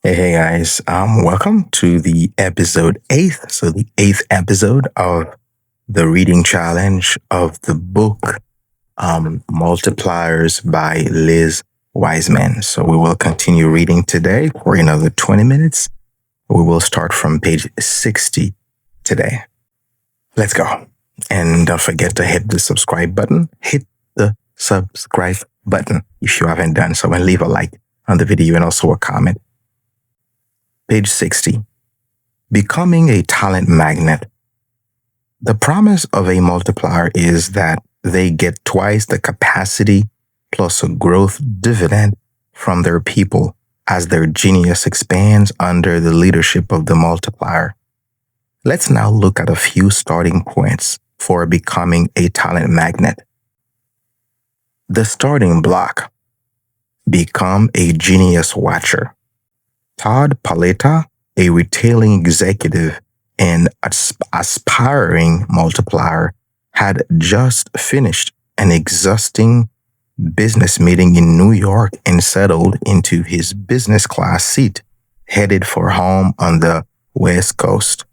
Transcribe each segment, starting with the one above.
Hey guys, welcome to the episode 8th. So the 8th episode of the reading challenge of the book Multipliers by Liz Wiseman. So we will continue reading today for another 20 minutes. We will start from page 60 today. Let's go. And don't forget to hit the subscribe button. Hit the subscribe button if you haven't done so, and leave a like on the video and also a comment. Page 60. Becoming a talent magnet. The promise of a multiplier is that they get twice the capacity plus a growth dividend from their people as their genius expands under the leadership of the multiplier. Let's now look at a few starting points for becoming a talent magnet. The starting block. Become a genius watcher. Todd Palta, a retailing executive and aspiring multiplier, had just finished an exhausting business meeting in New York and settled into his business class seat, headed for home on the West Coast.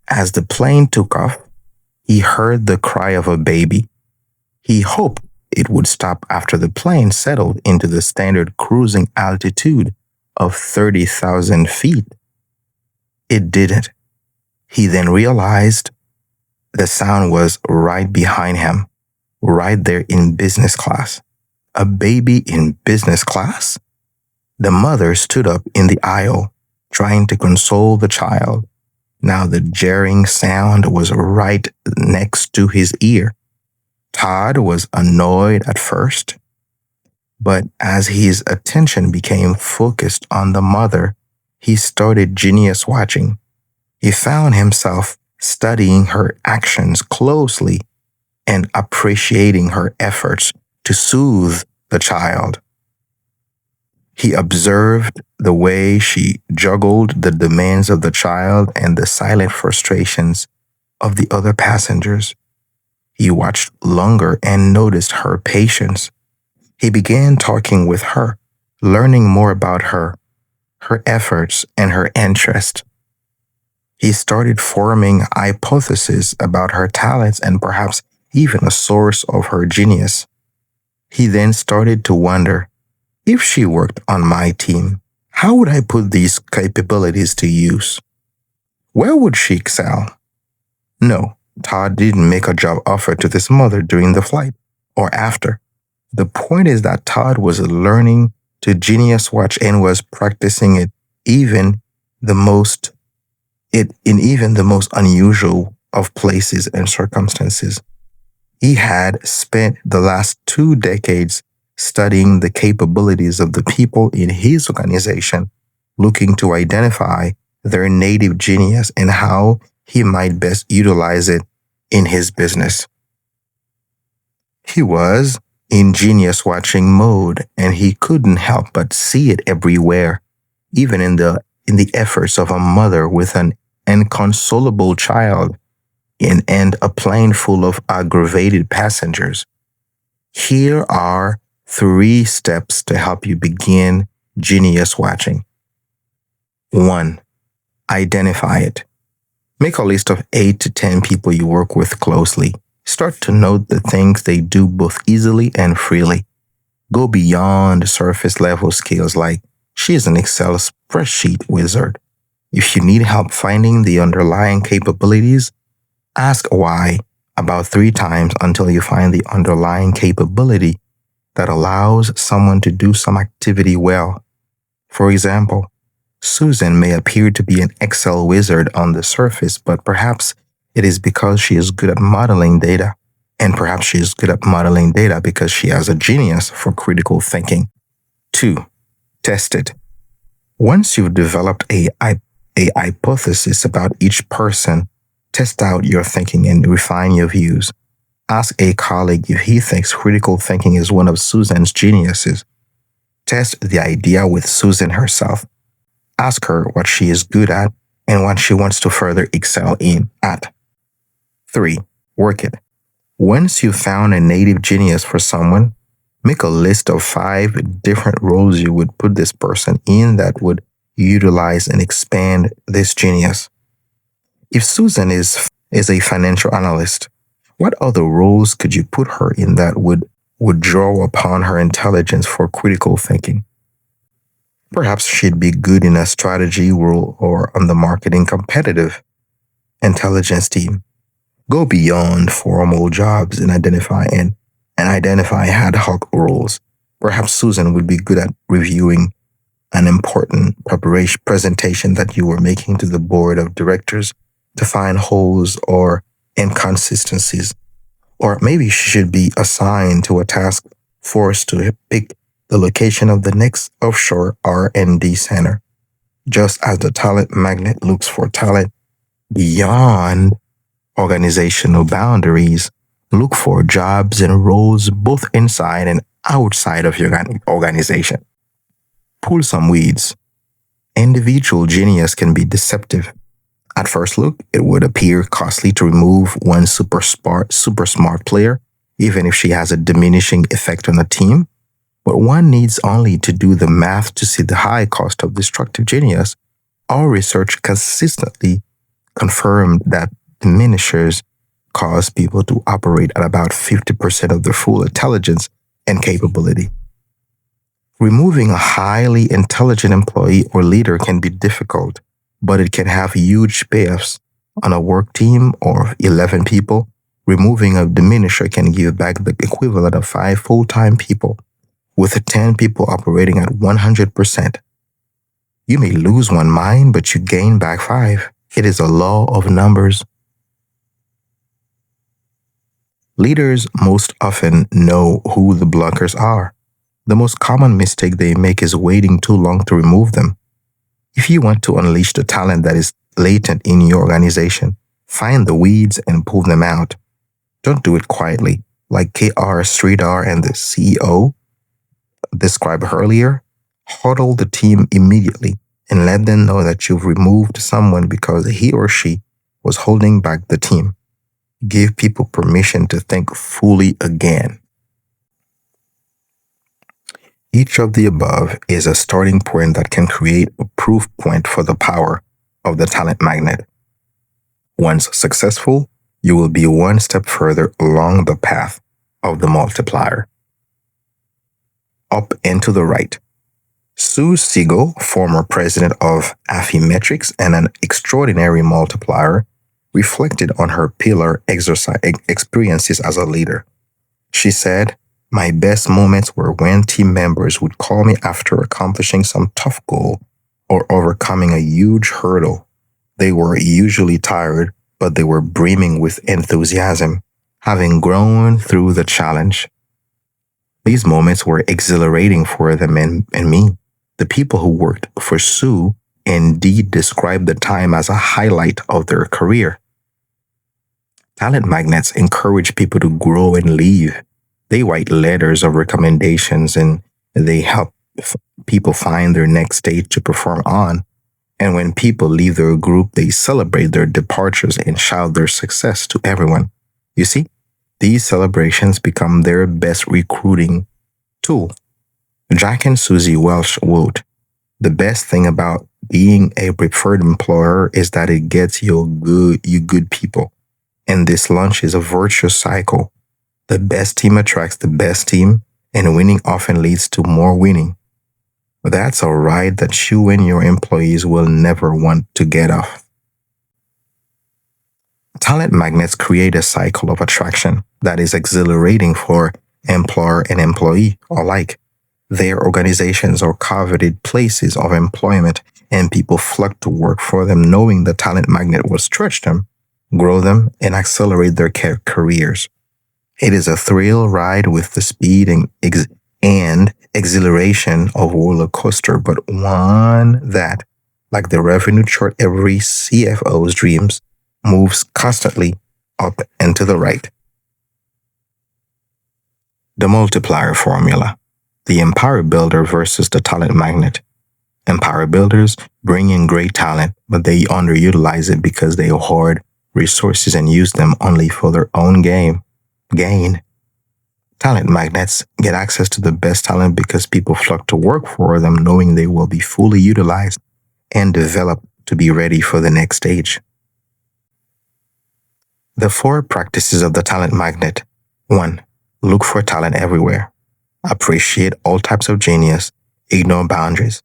As the plane took off, he heard the cry of a baby. He hoped it would stop after the plane settled into the standard cruising altitude of 30,000 feet. It didn't. He then realized the sound was right behind him, right there in business class. A baby in business class? The mother stood up in the aisle, trying to console the child. Now the jarring sound was right next to his ear. Todd was annoyed at first, but as his attention became focused on the mother, he started genius watching. He found himself studying her actions closely and appreciating her efforts to soothe the child. He observed the way she juggled the demands of the child and the silent frustrations of the other passengers. He watched longer and noticed her patience. He began talking with her, learning more about her efforts, and her interest. He started forming hypotheses about her talents and perhaps even a source of her genius. He then started to wonder, if she worked on my team, how would I put these capabilities to use? Where would she excel? No, Todd didn't make a job offer to this mother during the flight or after. The point is that Todd was learning to genius watch and was practicing it in even the most unusual of places and circumstances. He had spent the last 2 decades studying the capabilities of the people in his organization, looking to identify their native genius and how he might best utilize it in his business. He was in genius watching mode, and he couldn't help but see it everywhere, even in the efforts of a mother with an inconsolable child and a plane full of aggravated passengers. Here are 3 steps to help you begin genius watching. 1. Identify it. Make a list of 8 to 10 people you work with closely. Start to note the things they do both easily and freely. Go beyond surface level skills like, she is an Excel spreadsheet wizard. If you need help finding the underlying capabilities, ask why about 3 times until you find the underlying capability that allows someone to do some activity well. For example, Susan may appear to be an Excel wizard on the surface, but perhaps it is because she is good at modeling data. And perhaps she is good at modeling data because she has a genius for critical thinking. 2. Test it. Once you've developed a hypothesis about each person, test out your thinking and refine your views. Ask a colleague if he thinks critical thinking is one of Susan's geniuses. Test the idea with Susan herself. Ask her what she is good at and what she wants to further excel at. 3. Work it. Once you've found a native genius for someone, make a list of 5 different roles you would put this person in that would utilize and expand this genius. If Susan is a financial analyst, what other roles could you put her in that would draw upon her intelligence for critical thinking? Perhaps she'd be good in a strategy role or on the marketing competitive intelligence team. Go beyond formal jobs and identify ad hoc roles. Perhaps Susan would be good at reviewing an important presentation that you were making to the board of directors to find holes or inconsistencies. Or maybe she should be assigned to a task force to pick the location of the next offshore R&D center. Just as the talent magnet looks for talent beyond organizational boundaries, look for jobs and roles both inside and outside of your organization. Pull some weeds. Individual genius can be deceptive. At first look, it would appear costly to remove one super smart player, even if she has a diminishing effect on the team. But one needs only to do the math to see the high cost of destructive genius. Our research consistently confirmed that diminishers cause people to operate at about 50% of their full intelligence and capability. Removing a highly intelligent employee or leader can be difficult, but it can have huge payoffs. On a work team of 11 people, removing a diminisher can give back the equivalent of 5 full-time people, with 10 people operating at 100%. You may lose one mind, but you gain back 5. It is a law of numbers. Leaders most often know who the blockers are. The most common mistake they make is waiting too long to remove them. If you want to unleash the talent that is latent in your organization, find the weeds and pull them out. Don't do it quietly, like KR Sridhar and the CEO described earlier. Huddle the team immediately and let them know that you've removed someone because he or she was holding back the team. Give people permission to think fully again. Each of the above is a starting point that can create a proof point for the power of the talent magnet. Once successful, you will be one step further along the path of the multiplier. Up and to the right. Sue Seagull, former president of Affymetrix and an extraordinary multiplier, reflected on her pillar experiences as a leader. She said, "My best moments were when team members would call me after accomplishing some tough goal or overcoming a huge hurdle. They were usually tired, but they were brimming with enthusiasm, having grown through the challenge. These moments were exhilarating for them and me." The people who worked for Sue indeed described the time as a highlight of their career. Talent magnets encourage people to grow and leave. They write letters of recommendations and they help people find their next stage to perform on. And when people leave their group, they celebrate their departures and shout their success to everyone. You see, these celebrations become their best recruiting tool. Jack and Susie Welch wrote, "The best thing about being a preferred employer is that it gets you good people. And this launch is a virtuous cycle. The best team attracts the best team, and winning often leads to more winning. That's a ride that you and your employees will never want to get off." Talent magnets create a cycle of attraction that is exhilarating for employer and employee alike. Their organizations are coveted places of employment, and people flock to work for them knowing the talent magnet will stretch them, grow them, and accelerate their careers. It is a thrill ride with the speed and exhilaration of a roller coaster, but one that, like the revenue chart every CFO's dreams, moves constantly up and to the right. The multiplier formula. The empire builder versus the talent magnet. Empire builders bring in great talent, but they underutilize it because they hoard resources and use them only for their own gain. Talent magnets get access to the best talent because people flock to work for them knowing they will be fully utilized. and develop to be ready for the next stage. The 4 practices of the talent magnet. 1. Look for talent everywhere. Appreciate all types of genius. Ignore boundaries.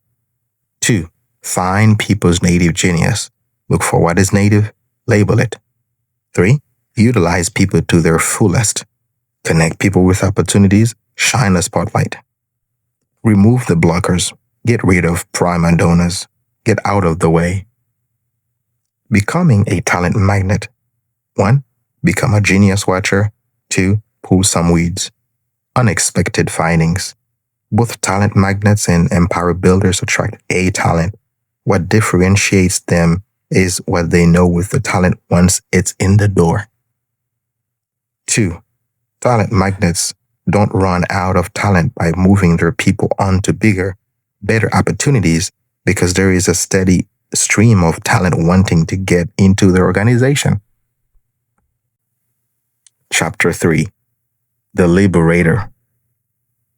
2. Find people's native genius. Look for what is native. Label it. 3. Utilize people to their fullest. Connect people with opportunities. Shine a spotlight. Remove the blockers. Get rid of prima donnas. Get out of the way. Becoming a talent magnet. 1. Become a genius watcher. 2. Pull some weeds. Unexpected findings. Both talent magnets and empire builders attract a talent. What differentiates them is what they know with the talent once it's in the door. 2. Talent magnets don't run out of talent by moving their people on to bigger, better opportunities because there is a steady stream of talent wanting to get into their organization. Chapter 3. The Liberator.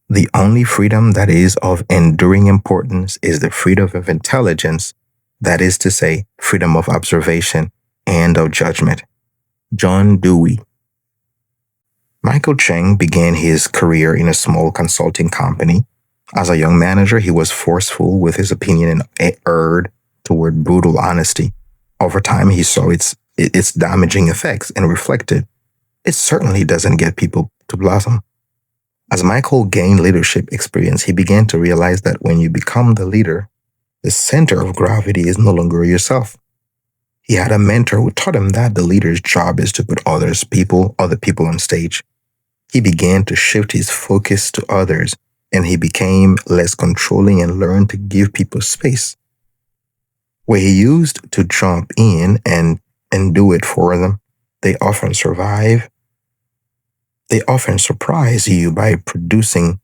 The only freedom that is of enduring importance is the freedom of intelligence, that is to say, freedom of observation and of judgment. John Dewey. Michael Cheng began his career in a small consulting company. As a young manager, he was forceful with his opinion and erred toward brutal honesty. Over time, he saw its damaging effects and reflected, it certainly doesn't get people to blossom. As Michael gained leadership experience, he began to realize that when you become the leader, the center of gravity is no longer yourself. He had a mentor who taught him that the leader's job is to put other people on stage. He began to shift his focus to others, and he became less controlling and learned to give people space. Where he used to jump in and do it for them, they often surprise you by producing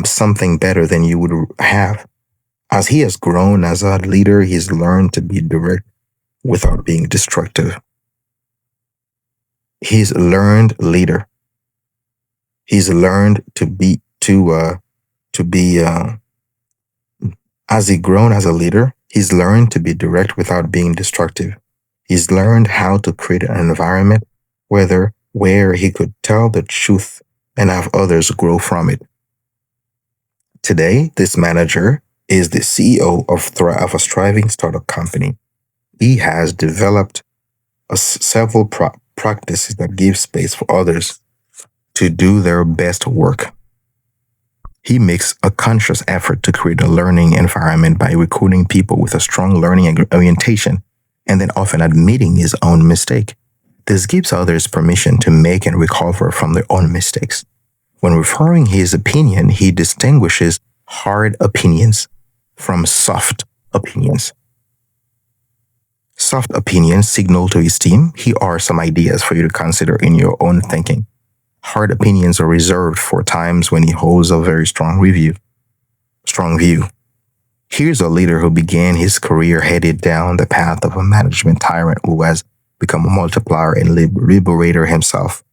something better than you would have. As he has grown as a leader, he's learned to be direct without being destructive. He's learned leader. He's learned as he grown as a leader, he's learned to be direct without being destructive. He's learned how to create an environment where he could tell the truth and have others grow from it. Today, this manager is the CEO of a thriving startup company. He has developed several practices that give space for others to do their best work. He makes a conscious effort to create a learning environment by recruiting people with a strong learning orientation and then often admitting his own mistake. This gives others permission to make and recover from their own mistakes. When referring his opinion, he distinguishes hard opinions from soft opinions. Soft opinions signal to his team, here are some ideas for you to consider in your own thinking. Hard opinions are reserved for times when he holds a very strong view. Here's a leader who began his career headed down the path of a management tyrant who has become a multiplier and liberator himself.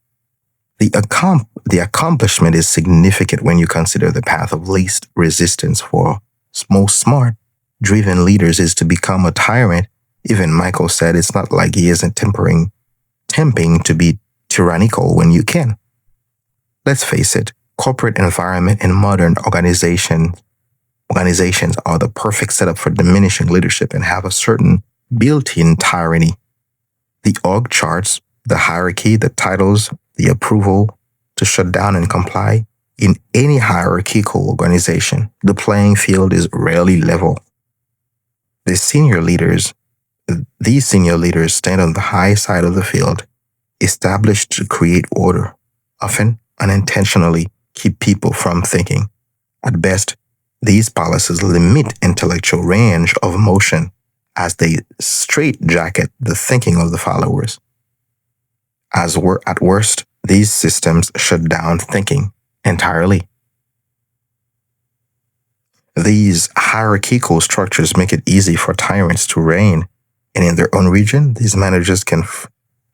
The accomplishment is significant when you consider the path of least resistance for most smart, driven leaders is to become a tyrant. Even Michael said it's not like he isn't tempting to be tyrannical when you can. Let's face it, corporate environment and modern organizations are the perfect setup for diminishing leadership and have a certain built-in tyranny. The org charts, the hierarchy, the titles, the approval to shut down and comply. In any hierarchical organization, the playing field is rarely level. These senior leaders stand on the high side of the field, established to create order, often unintentionally keep people from thinking. At best, these policies limit intellectual range of motion as they straitjacket the thinking of the followers. At worst, these systems shut down thinking entirely. These hierarchical structures make it easy for tyrants to reign, and in their own region, these managers can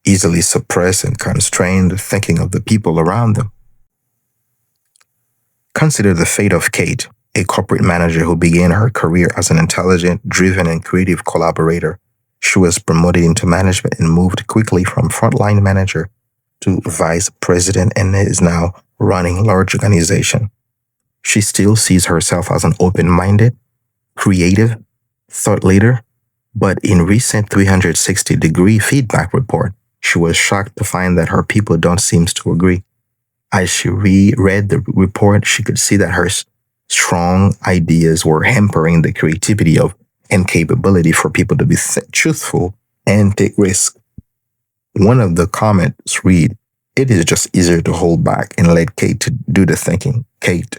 easily suppress and constrain the thinking of the people around them. Consider the fate of Kate, a corporate manager who began her career as an intelligent, driven, and creative collaborator. She was promoted into management and moved quickly from frontline manager to vice president and is now running large organization. She still sees herself as an open-minded, creative thought leader, but in recent 360-degree feedback report, she was shocked to find that her people don't seem to agree. As she reread the report, she could see that her strong ideas were hampering the creativity of and capability for people to be truthful and take risks. One of the comments read, "It is just easier to hold back and let Kate to do the thinking." Kate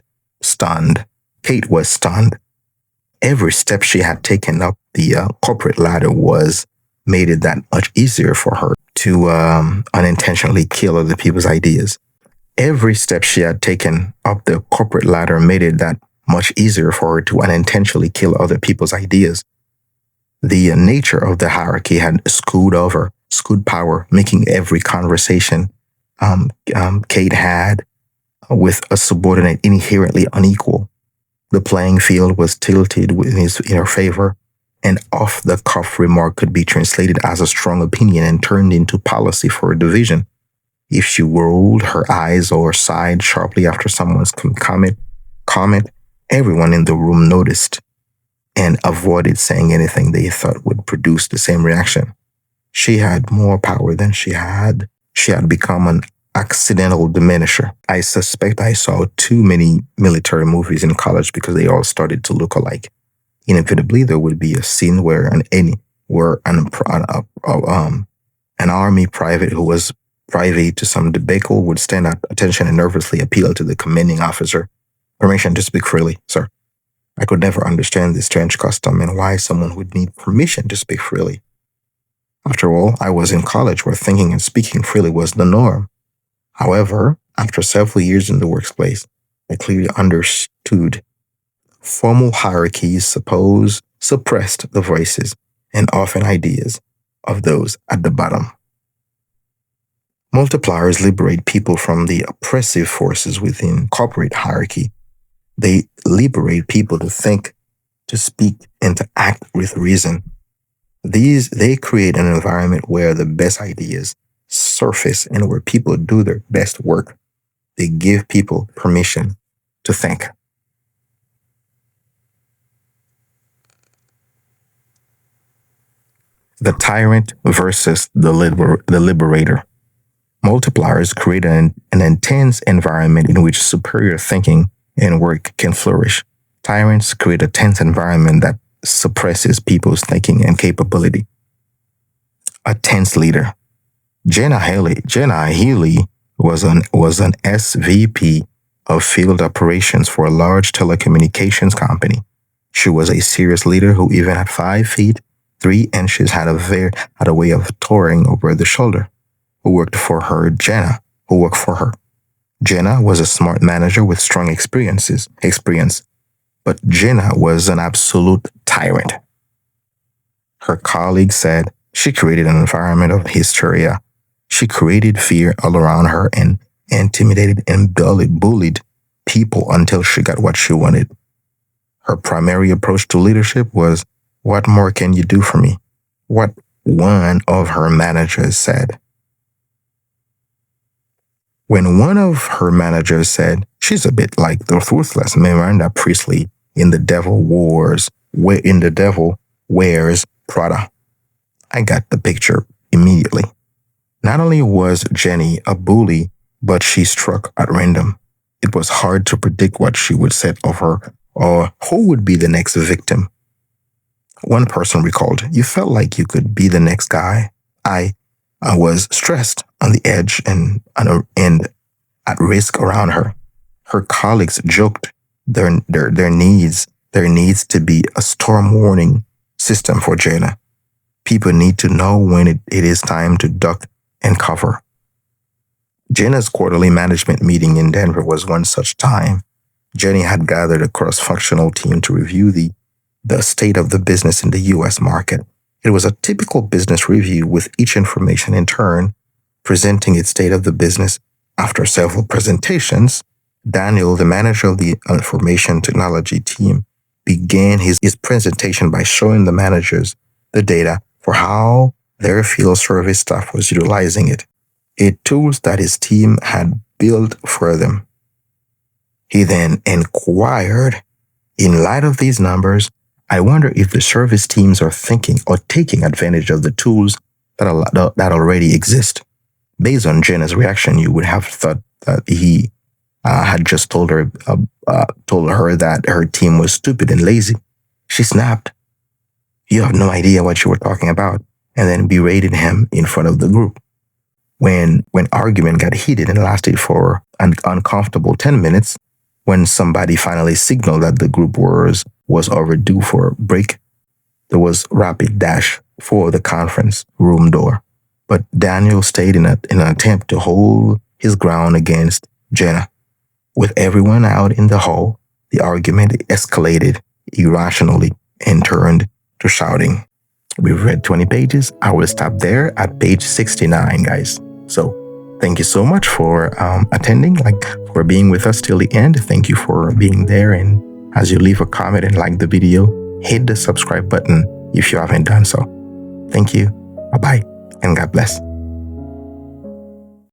was stunned. Every step she had taken up the corporate ladder made it that much easier for her to unintentionally kill other people's ideas. Every step she had taken up the corporate ladder made it that much easier for her to unintentionally kill other people's ideas. The nature of the hierarchy had skewed power, making every conversation Kate had with a subordinate inherently unequal. The playing field was tilted in her favor. An off-the-cuff remark could be translated as a strong opinion and turned into policy for a division. If she rolled her eyes or sighed sharply after someone's comment, everyone in the room noticed and avoided saying anything they thought would produce the same reaction. She had more power than she had. She had become an accidental diminisher. I suspect I saw too many military movies in college because they all started to look alike. Inevitably, there would be a scene where an army private who was privy to some debacle would stand at attention and nervously appeal to the commanding officer. "Permission to speak freely, sir." I could never understand this strange custom and why someone would need permission to speak freely. After all, I was in college where thinking and speaking freely was the norm. However, after several years in the workplace, I clearly understood formal hierarchies suppressed the voices and often ideas of those at the bottom. Multipliers liberate people from the oppressive forces within corporate hierarchy. They liberate people to think, to speak, and to act with reason. They create an environment where the best ideas surface and where people do their best work. They give people permission to think. The Tyrant versus the Liberator. Multipliers create an intense environment in which superior thinking and work can flourish. Tyrants create a tense environment that suppresses people's thinking and capability. A tense leader. Jenna Healey was an SVP of field operations for a large telecommunications company. She was a serious leader who, even at 5 feet 3 inches, had a way of towering over the shoulder. Who worked for her? Jenna was a smart manager with strong experience, but Jenna was an absolute tyrant. Her colleagues said she created an environment of hysteria. She created fear all around her and intimidated and bullied people until she got what she wanted. Her primary approach to leadership was, "What more can you do for me?" What one of her managers said. When one of her managers said, "She's a bit like the ruthless Miranda Priestly in The Devil Wears Prada," I got the picture immediately. Not only was Jenny a bully, but she struck at random. It was hard to predict what she would set of her or who would be the next victim. One person recalled, "You felt like you could be the next guy." I was stressed, on the edge, and at risk around her. Her colleagues joked there needs to be a storm warning system for Jenna. People need to know when it is time to duck and cover. Jenna's quarterly management meeting in Denver was one such time. Jenny had gathered a cross-functional team to review the state of the business in the U.S. market. It was a typical business review, with each information in turn presenting its state of the business. After several presentations, Daniel, the manager of the information technology team, began his presentation by showing the managers the data for how their field service staff was utilizing it, tools that his team had built for them. He then inquired, in light of these numbers, I wonder if the service teams are thinking or taking advantage of the tools that already exist. Based on Jenna's reaction, you would have thought that he had just told her that her team was stupid and lazy. She snapped. You have no idea what you were talking about, and then berated him in front of the group. When argument got heated and lasted for an uncomfortable 10 minutes, when somebody finally signaled that the group was overdue for a break, there was rapid dash for the conference room door. But Daniel stayed in an attempt to hold his ground against Jenna. With everyone out in the hall, the argument escalated irrationally and turned to shouting. We've read 20 pages. I will stop there at page 69, guys. So thank you so much for attending, for being with us till the end. Thank you for being there. And as you leave a comment and like the video, hit the subscribe button if you haven't done so. Thank you. Bye-bye, and God bless.